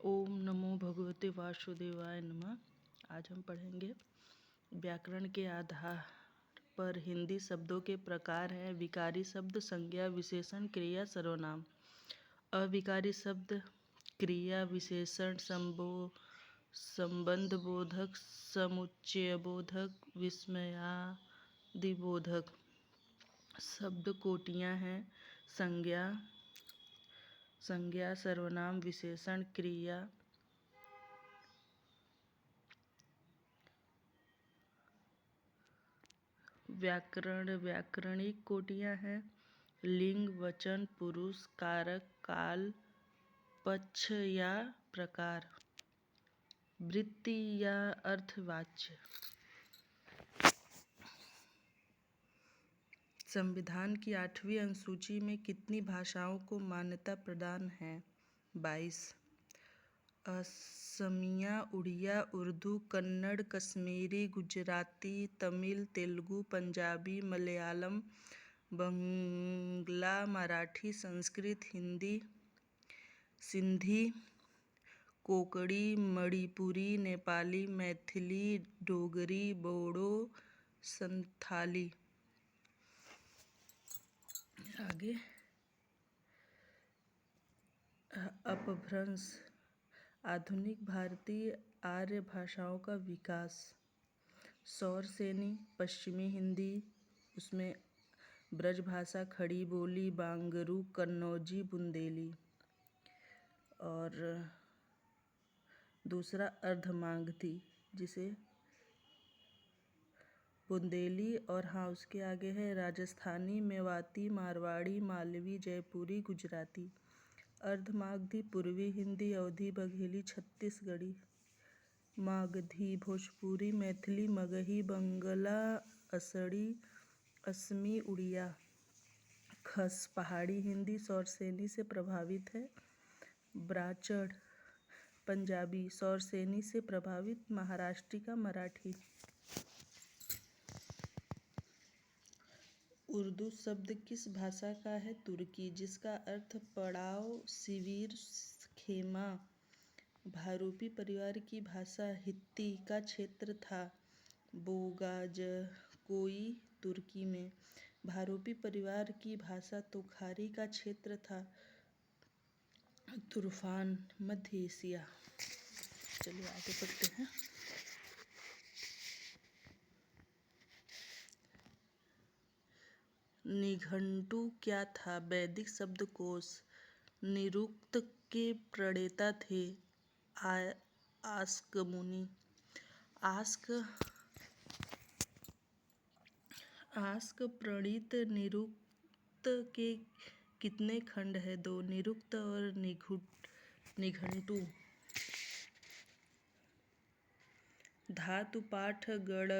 ओम नमो भगवते वासुदेवाय नमः। आज हम पढ़ेंगे व्याकरण के आधार पर हिंदी शब्दों के प्रकार हैं। विकारी शब्द, संज्ञा, विशेषण, क्रिया, सर्वनाम। अविकारी शब्द क्रिया, विशेषण, संबंधबोधक, समुच्चयबोधक, विस्मयादिबोधक। शब्द कोटियाँ हैं। संज्ञा, सर्वनाम, विशेषण, क्रिया। व्याकरणिक कोटियाँ हैं। लिंग, वचन, पुरुष, कारक, काल, पक्ष या प्रकार। वृत्ति या अर्थवाच्य। संविधान की 8वीं अनुसूची में कितनी भाषाओं को मान्यता प्रदान है? 22। असमिया, उड़िया, उर्दू, कन्नड़, कश्मीरी, गुजराती, तमिल, तेलुगु, पंजाबी, मलयालम, बंगला, मराठी, संस्कृत, हिंदी, सिंधी, कोंकणी, मणिपुरी, नेपाली, मैथिली, डोगरी, बोडो, संथाली। आगे अपभ्रंश। आधुनिक भारतीय आर्य भाषाओं का विकास। सौरसेनी, पश्चिमी हिंदी, उसमें ब्रजभाषा, खड़ी बोली, बांगरू, कन्नौजी, बुंदेली। और दूसरा अर्धमागधी, जिसे बुंदेली, और उसके आगे है राजस्थानी, मेवाती, मारवाड़ी, मालवी, जयपुरी, गुजराती। अर्धमागधी पूर्वी हिंदी, अवधी, बघेली, छत्तीसगढ़ी। मागधी भोजपुरी, मैथिली, मगही, बंगला, असड़ी, असमी, उड़िया। खस पहाड़ी हिंदी, सौरसेनी से प्रभावित है। ब्राचड़ पंजाबी, सौरसेनी से प्रभावित, महाराष्ट्री का मराठी। उर्दू शब्द किस भाषा का है? तुर्की, जिसका अर्थ पड़ाव, शिविर, खेमा। भारूपी परिवार की भाषा हित्ती का क्षेत्र था। बोगाजकोई तुर्की में। भारूपी परिवार की भाषा तोखारी का क्षेत्र था। तुर्फान मध्य एशिया। चलिए आगे पढ़ते हैं। निघंटु क्या था? वैदिक शब्दकोश। निरुक्त के प्रणेता थे आस्क मुनि। आस्क प्रणीत निरुक्त के कितने खंड है? 2। निरुक्त और निघंटु। धातु पाठ, गण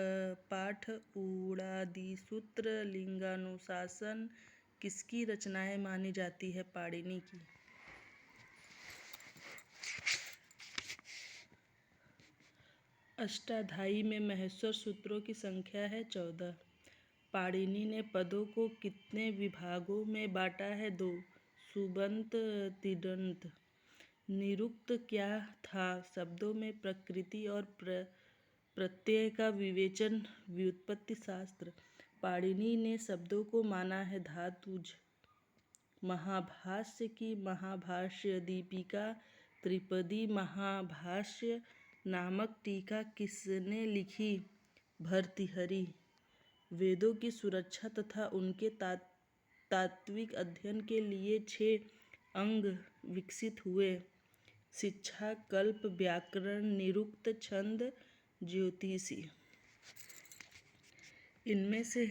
पाठ, उड़ादिसूत्र, लिंगानुशासन किसकी रचनाएं मानी जाती है? पाणिनि की। अष्टाध्यायी में महेश्वर सूत्रों की संख्या है 14। पाणिनि ने पदों को कितने विभागों में बांटा है? 2। सुबंत, तिङन्त। निरुक्त क्या था? शब्दों में प्रकृति और प्रत्यय का विवेचन, व्युत्पत्ति शास्त्र। पाणिनि ने शब्दों को माना है धातुज। महाभाष्य की महाभाष्य दीपिका त्रिपदी महाभाष्य नामक टीका किसने लिखी? भर्तृहरि। वेदों की सुरक्षा तथा उनके तात्विक अध्ययन के लिए 6 अंग विकसित हुए। शिक्षा, कल्प, व्याकरण, निरुक्त, छंद, ज्योतिषी। इनमें से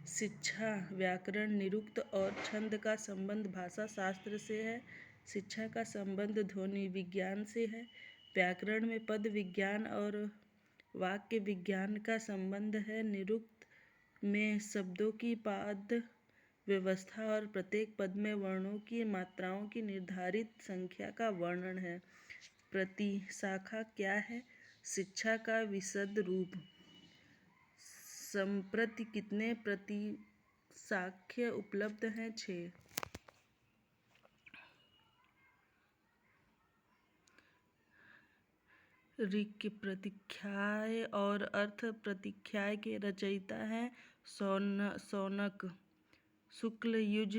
शिक्षा, व्याकरण, निरुक्त और छंद का संबंध भाषा शास्त्र से है। शिक्षा का संबंध ध्वनि विज्ञान से है। व्याकरण में पद विज्ञान और वाक्य विज्ञान का संबंध है। निरुक्त में शब्दों की पद व्यवस्था और प्रत्येक पद में वर्णों की मात्राओं की निर्धारित संख्या का वर्णन है। प्रतिशाखा क्या है? शिक्षा का विशद रूप। संप्रति कितने प्रतिशाख्य उपलब्ध हैं? 6। ऋग के प्रतीक्षाय और अर्थ प्रतीक्षाय के रचयिता हैं शौनक। शुक्ल युज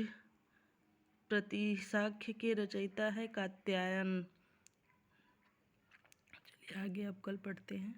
प्रतिशाख्य के रचयिता है कात्यायन। चलिए आगे अब कल पढ़ते हैं।